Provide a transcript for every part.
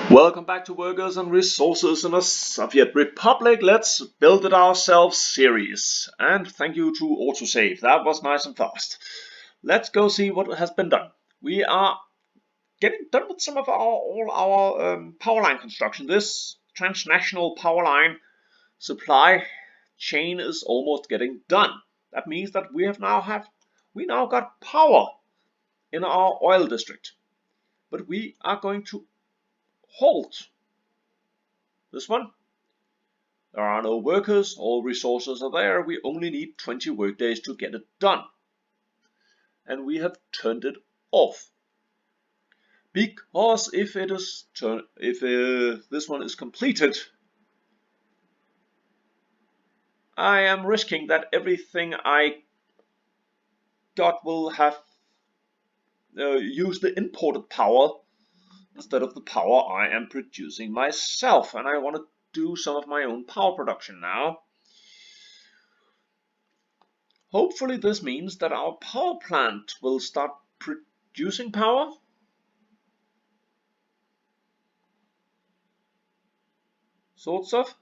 Welcome back to Workers and Resources in a Soviet Republic. Let's build it ourselves series. And thank you to autosave. That was nice and fast. Let's go see what has been done. We are getting done with some of all our power line construction. This transnational power line supply chain is almost getting done. That means that we now got power in our oil district. But we are going to halt this one. There are no workers, all resources are there, we only need 20 workdays to get it done. And we have turned it off. Because if this one is completed, I am risking that everything I got will have used the imported power instead of the power I am producing myself. And I want to do some of my own power production now. Hopefully this means that our power plant will start producing power. Sorts of.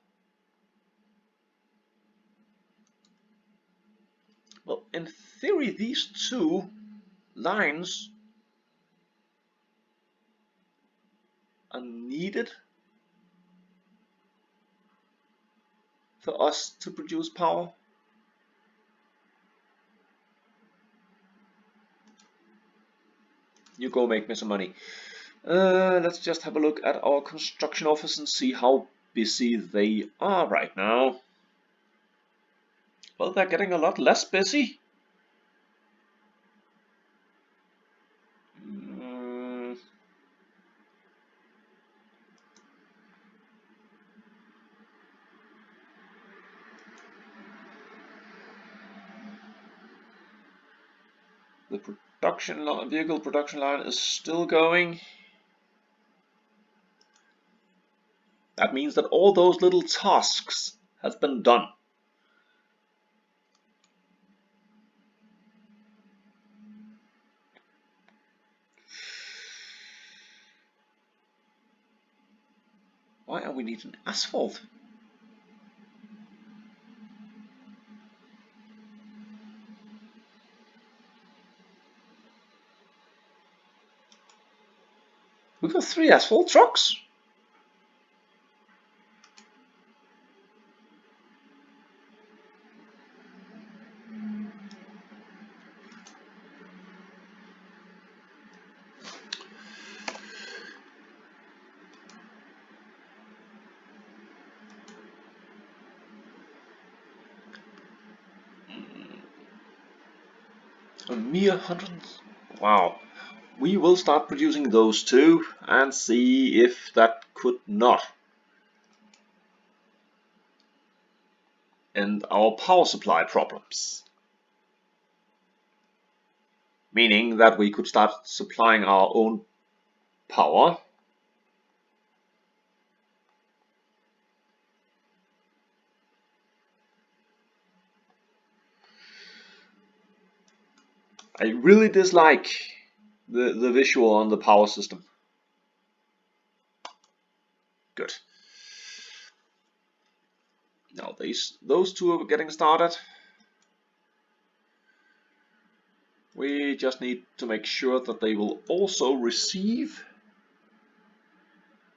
Well, in theory, these two lines are needed for us to produce power. You go make me some money. Let's just have a look at our construction office and see how busy they are right now. Well, they're getting a lot less busy. The vehicle production line is still going. That means that all those little tasks has been done. Why are we needing asphalt? We've got 3 asphalt trucks. A mere 100. Wow. We will start producing those too and see if that could not end our power supply problems. Meaning that we could start supplying our own power. I really dislike the visual on the power system. Good. Now those two are getting started. We just need to make sure that they will also receive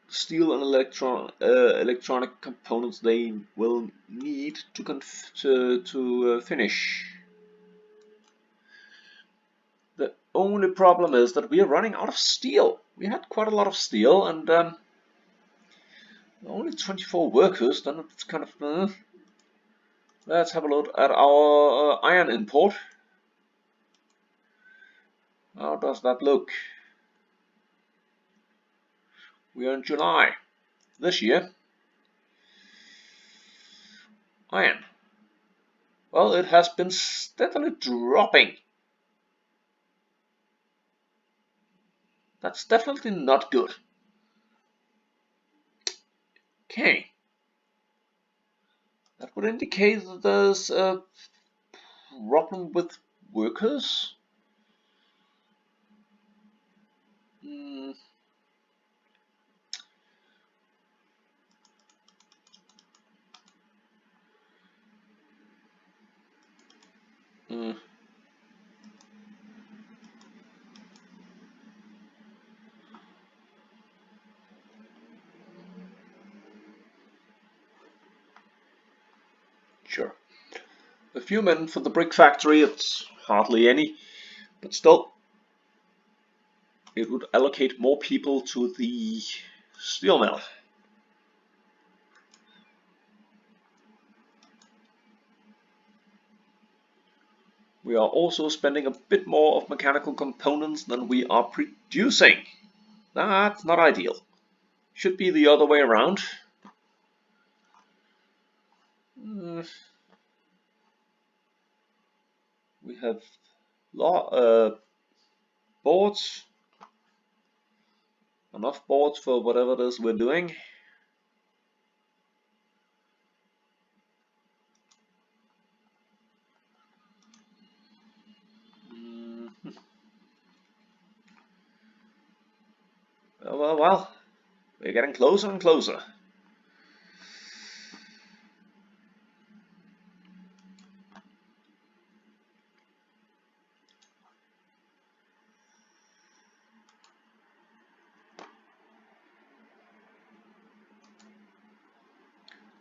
steel and electronic components they will need to finish. The only problem is that we are running out of steel. We had quite a lot of steel and only 24 workers, then it's kind of... Let's have a look at our iron import. How does that look? We are in July this year. Iron. Well, it has been steadily dropping. That's definitely not good. Okay. That would indicate that there's a problem with workers. Mm. Sure. A few men for the brick factory, it's hardly any, but still, it would allocate more people to the steel mill. We are also spending a bit more of mechanical components than we are producing. That's not ideal. Should be the other way around. Mm, we have boards, enough boards for whatever it is we're doing. Mm, well, we're getting closer and closer.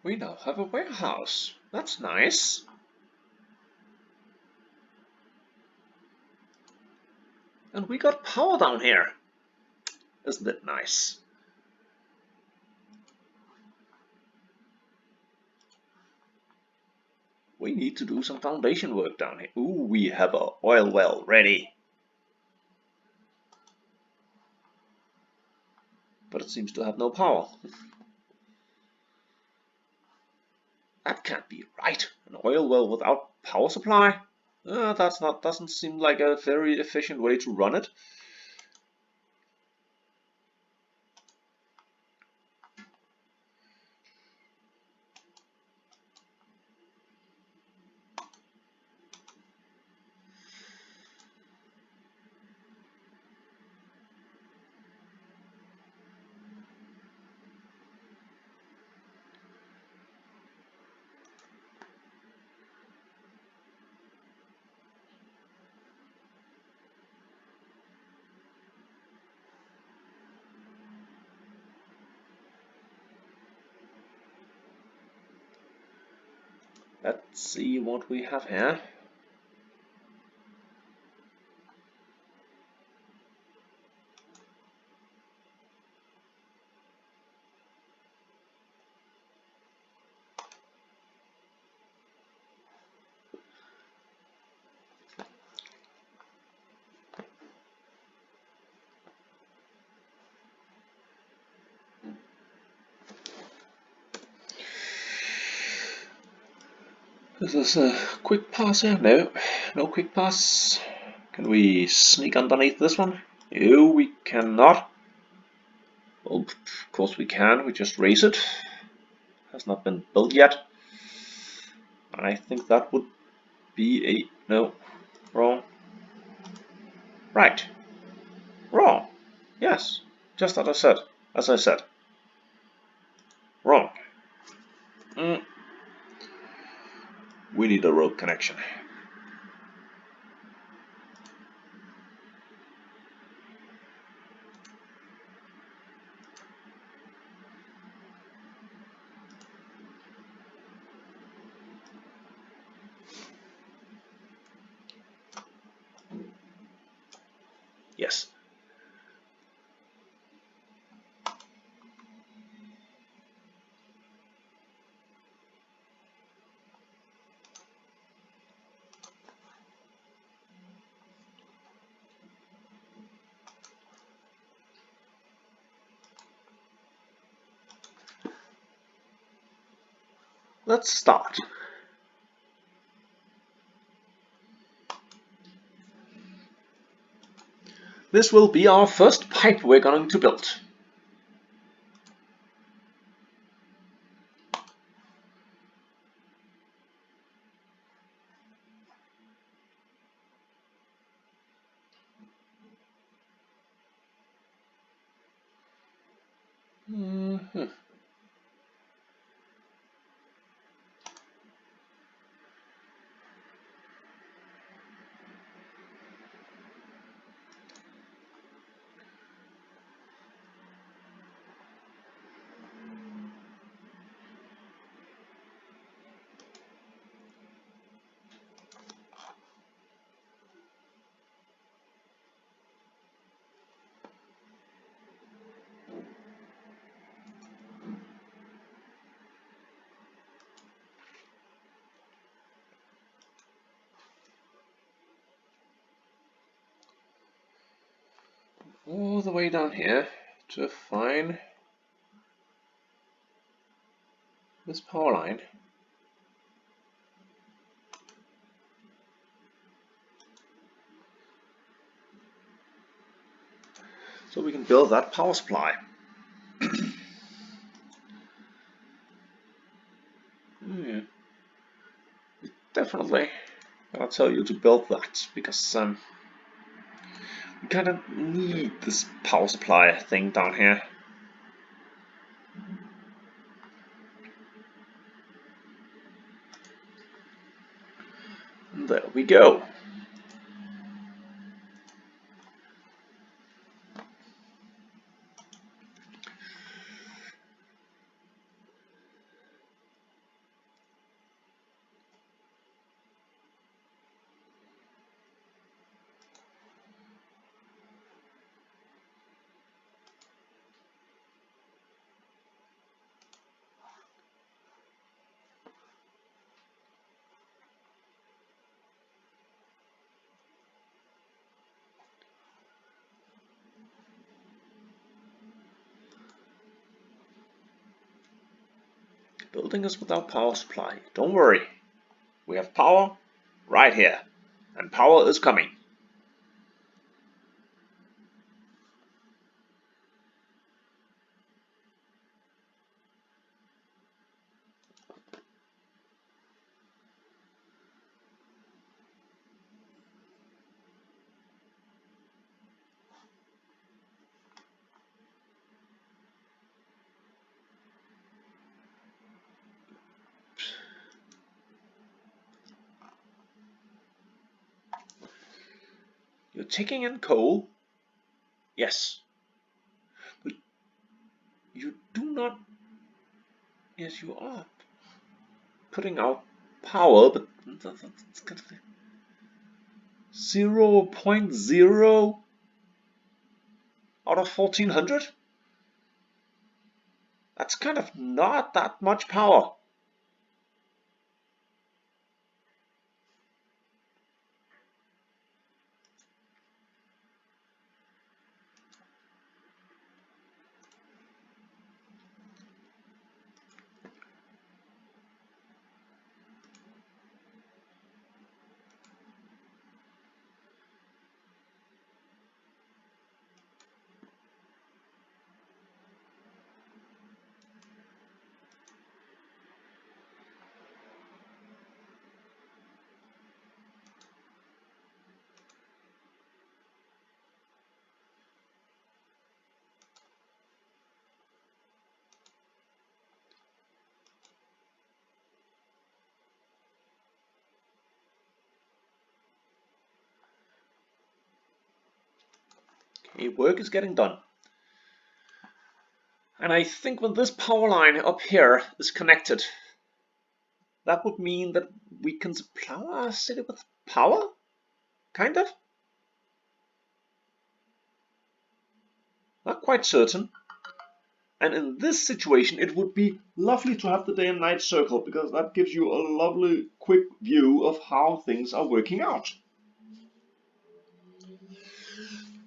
We now have a warehouse. That's nice. And we got power down here. Isn't it nice? We need to do some foundation work down here. Ooh, we have a oil well ready. But it seems to have no power. That can't be right. An oil well without power supply? Doesn't seem like a very efficient way to run it. Let's see what we have here. Is this a quick pass here? No, no quick pass. Can we sneak underneath this one? No, we cannot. Well, of course we can. We just raise it. Has not been built yet. I think that would be a no. Wrong. Right. Wrong. Yes. Just as I said. As I said. Wrong. Mm. We need a road connection. Yes. Let's start. This will be our first pipe we're going to build. Mm-hmm. all the way down here to find this power line. So we can build that power supply. Yeah. Definitely, I'll tell you to build that because we kind of need this power supply thing down here. And there we go. Building is without power supply. Don't worry. We have power right here. And power is coming. You're taking in coal? Yes. But you do not... Yes, you are putting out power, but that's kind of 0.0 out of 1400? That's kind of not that much power. Okay, work is getting done. And I think when this power line up here is connected, that would mean that we can supply our city with power? Kind of? Not quite certain. And in this situation, it would be lovely to have the day and night circle because that gives you a lovely quick view of how things are working out.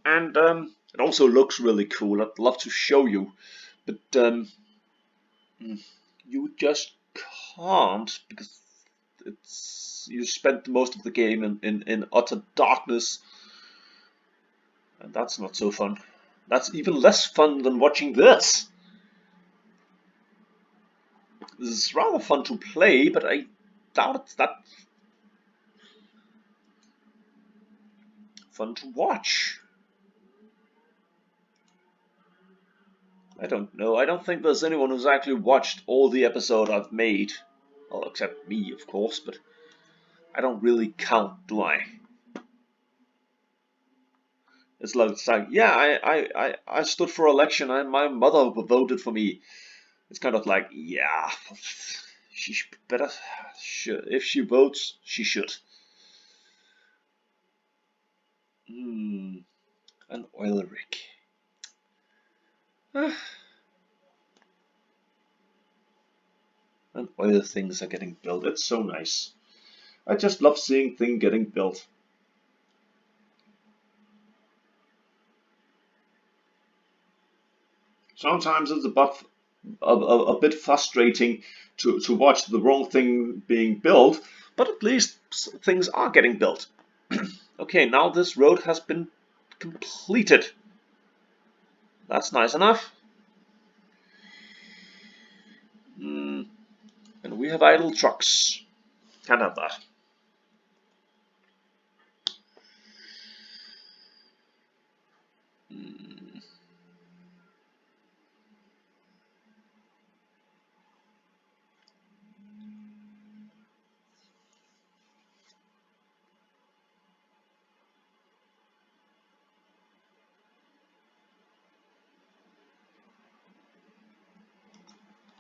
And it also looks really cool. I'd love to show you, but you just can't because you spent most of the game in utter darkness, and that's not so fun. That's even less fun than watching this. This is rather fun to play, but I doubt it's that fun to watch. I don't know. I don't think there's anyone who's actually watched all the episode I've made. Well, except me, of course, but I don't really count, do I? It's like yeah, I stood for election and my mother voted for me. It's kind of like, yeah, she better, if she votes, she should. An oil rig. And oil things are getting built. It's so nice. I just love seeing things getting built. Sometimes it's a bit frustrating to watch the wrong thing being built, but at least things are getting built. Okay, now this road has been completed. That's nice enough. And we have idle trucks. Can't have that.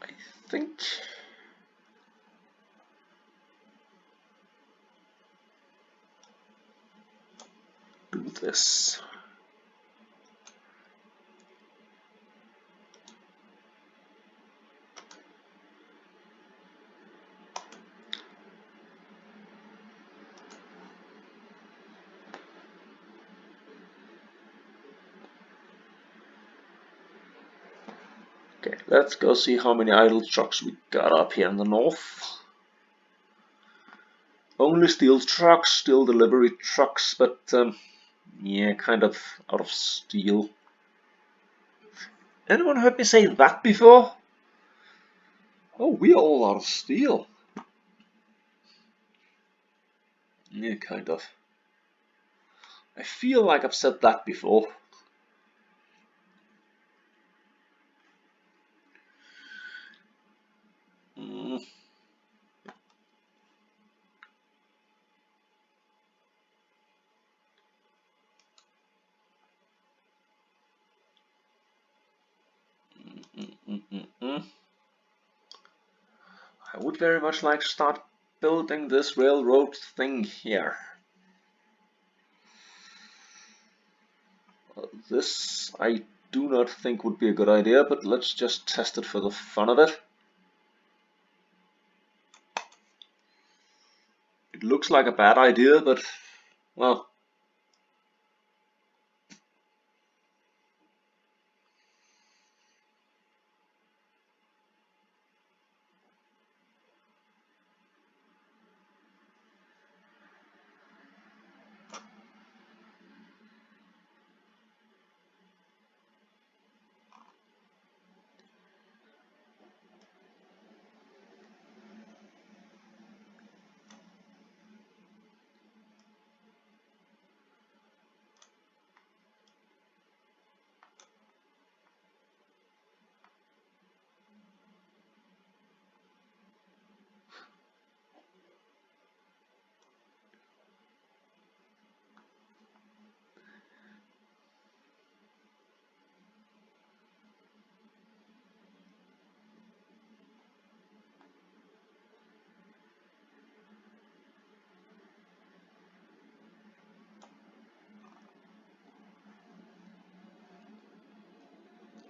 I think do this. Okay, let's go see how many idle trucks we got up here in the north. Only steel trucks, steel delivery trucks, but yeah, kind of out of steel. Anyone heard me say that before? Oh, we are all out of steel. Yeah, kind of. I feel like I've said that before. Mm. I would very much like to start building this railroad thing here. This I do not think would be a good idea, but let's just test it for the fun of it. It looks like a bad idea, but well.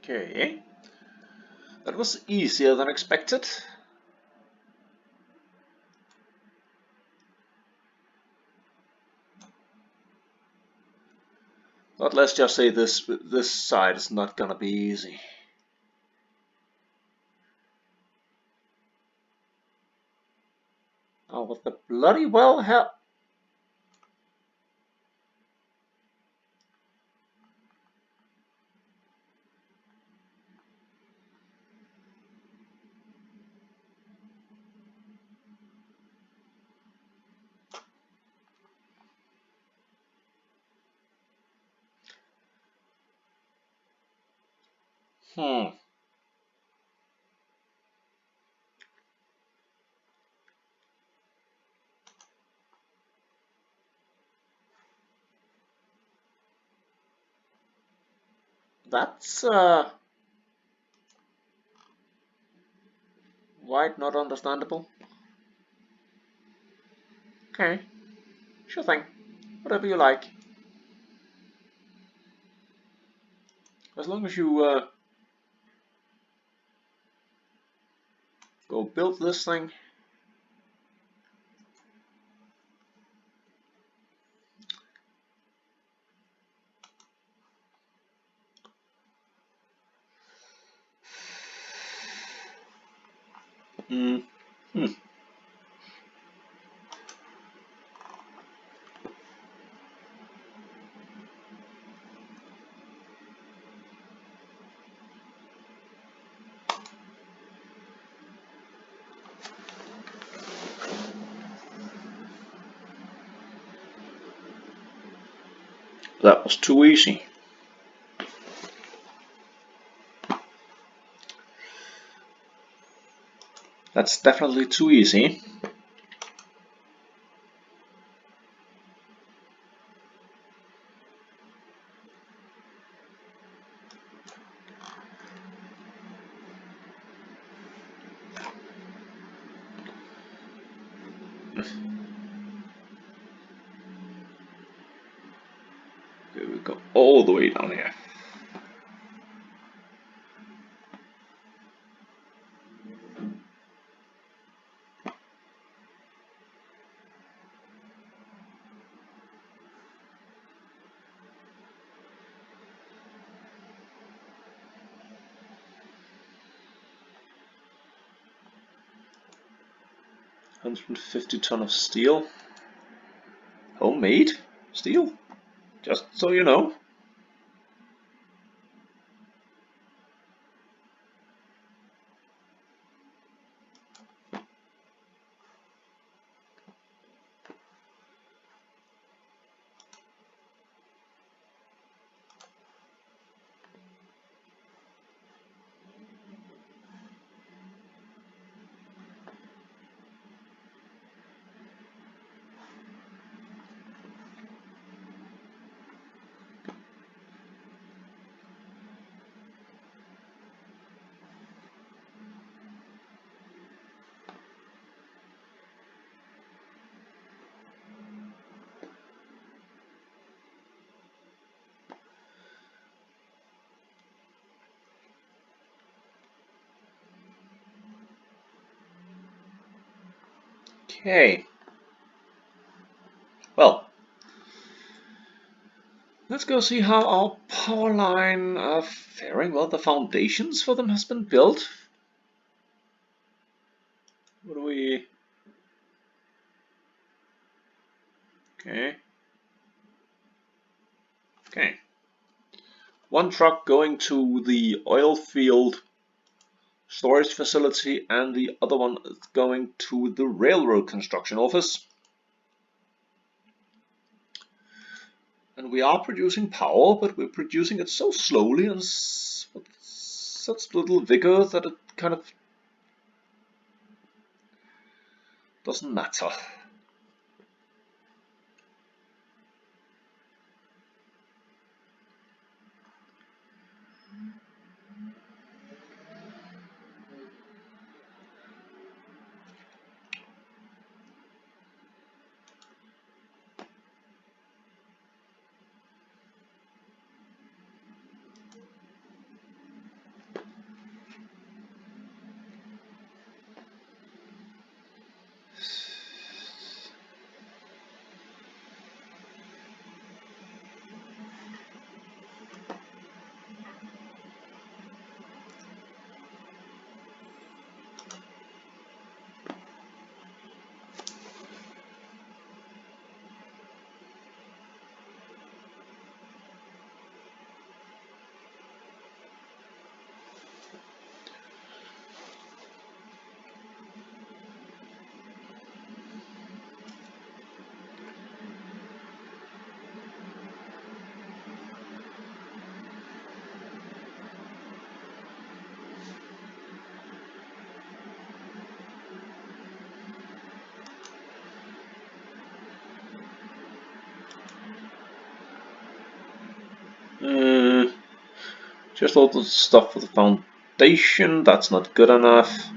Okay, that was easier than expected. But let's just say this side is not gonna be easy. Oh, what the bloody well hell? That's quite not understandable. Okay, sure thing. Whatever you like. As long as you go build this thing. Mm. Hmm. That was too easy. That's definitely too easy. Here we go all the way down here. $150 of steel. Homemade steel? Just so you know. Okay. Well, let's go see how our power line are faring. Well, the foundations for them has been built. What do we... Okay. Okay. One truck going to the oil field storage facility and the other one is going to the railroad construction office. And we are producing power, but we're producing it so slowly and with such little vigor that it kind of doesn't matter. Just all the stuff for the foundation, that's not good enough.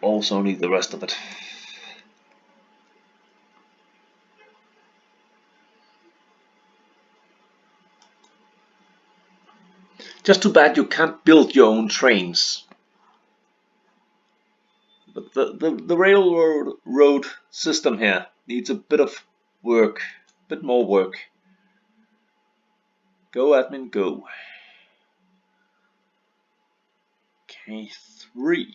Also need the rest of it. Just too bad you can't build your own trains. But the railroad system here needs a bit of work, a bit more work. Go admin, go. E3.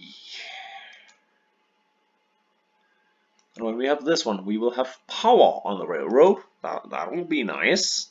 And when we have this one, we will have power on the railroad. That will be nice.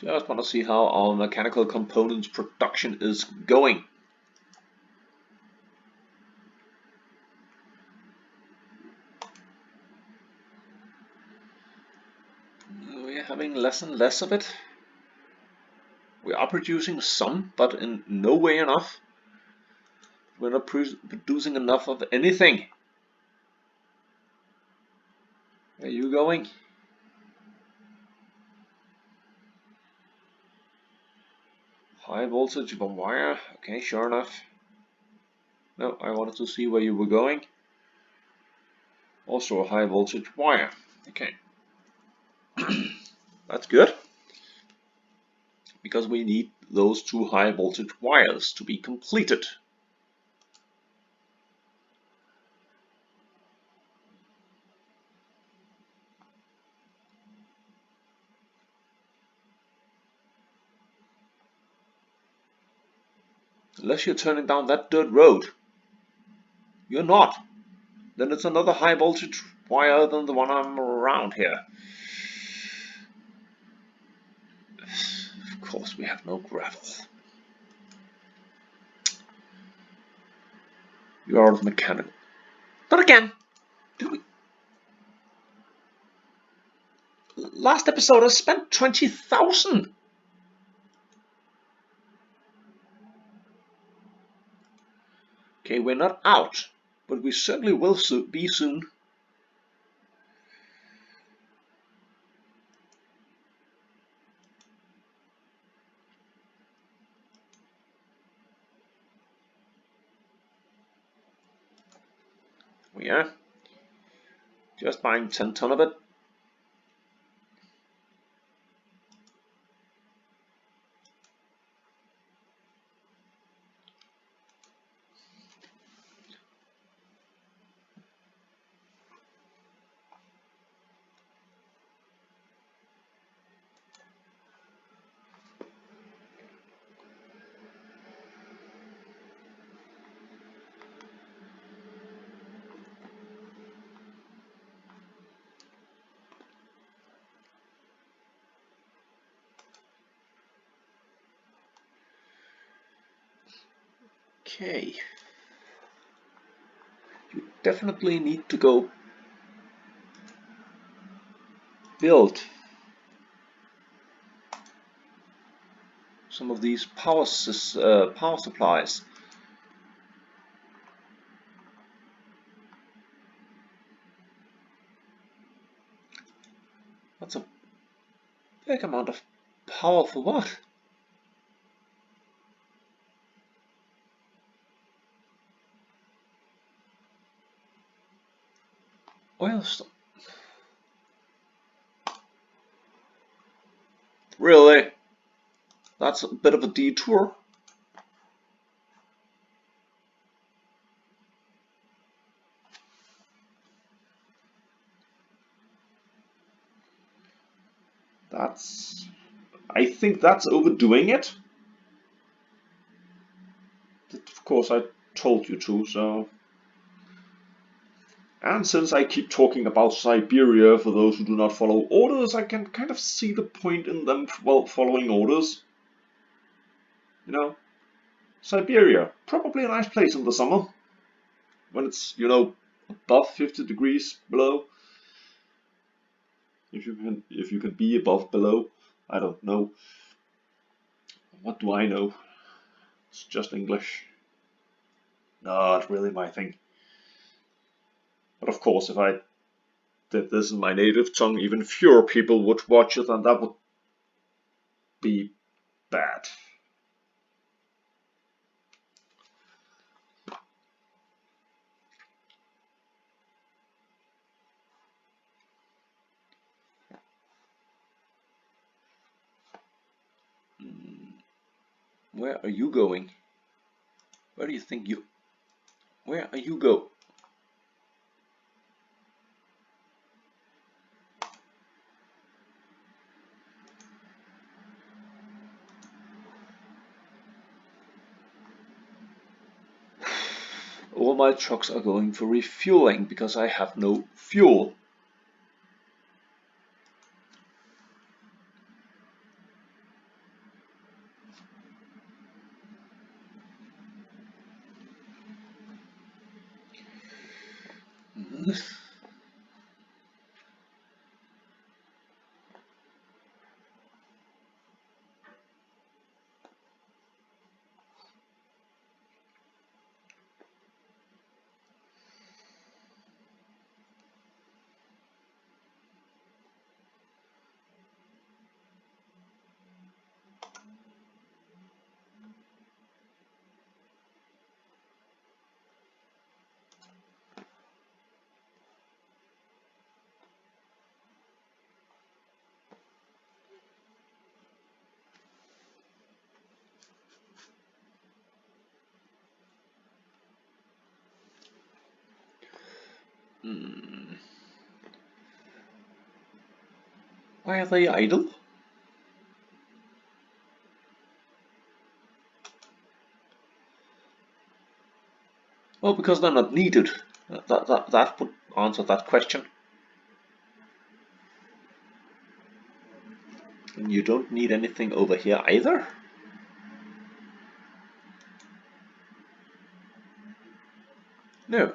Just want to see how our mechanical components production is going. We're having less and less of it. We are producing some, but in no way enough. We're not producing enough of anything. Where are you going? High voltage wire. Okay, sure enough. No, I wanted to see where you were going. Also a high voltage wire. Okay. That's good. Because we need those two high voltage wires to be completed. Unless you're turning down that dirt road. You're not. Then it's another high voltage wire than the one I'm around here. Of course we have no gravel. You are the mechanic. But again, last episode I spent 20,000. Okay, we're not out, but we certainly will be soon. We are just buying 10 ton of it. Okay. You definitely need to go build some of these power supplies. That's a big amount of power for what? Oil stop. Really? That's a bit of a detour. I think that's overdoing it. Of course, I told you to, so. And since I keep talking about Siberia for those who do not follow orders, I can kind of see the point in them, well, following orders. You know, Siberia, probably a nice place in the summer, when it's, above 50 degrees below. If you can be above below, I don't know. What do I know? It's just English. Not really my thing. But of course, if I did this in my native tongue, even fewer people would watch it, and that would be bad. Where are you going? Where do you think you... Where are you go? All my trucks are going for refueling because I have no fuel. Why are they idle? Well, because they're not needed. That would answer that question. And you don't need anything over here either? No.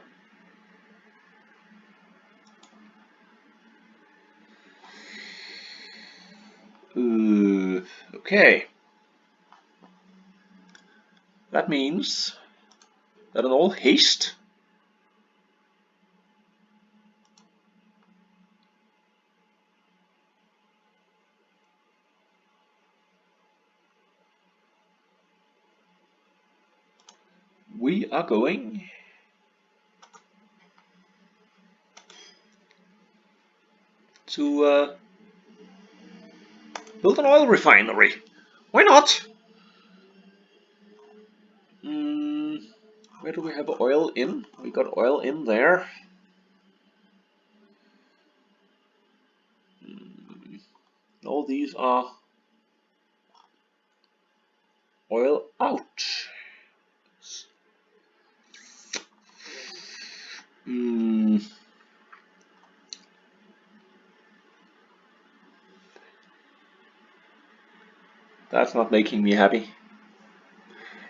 Okay. That means that in all haste, we are going to build an oil refinery. Why not? Where do we have oil in? We got oil in there. All these are oil out. That's not making me happy.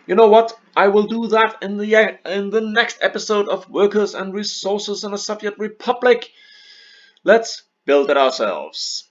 You know what? I will do that in the next episode of Workers and Resources in a Soviet Republic. Let's build it ourselves.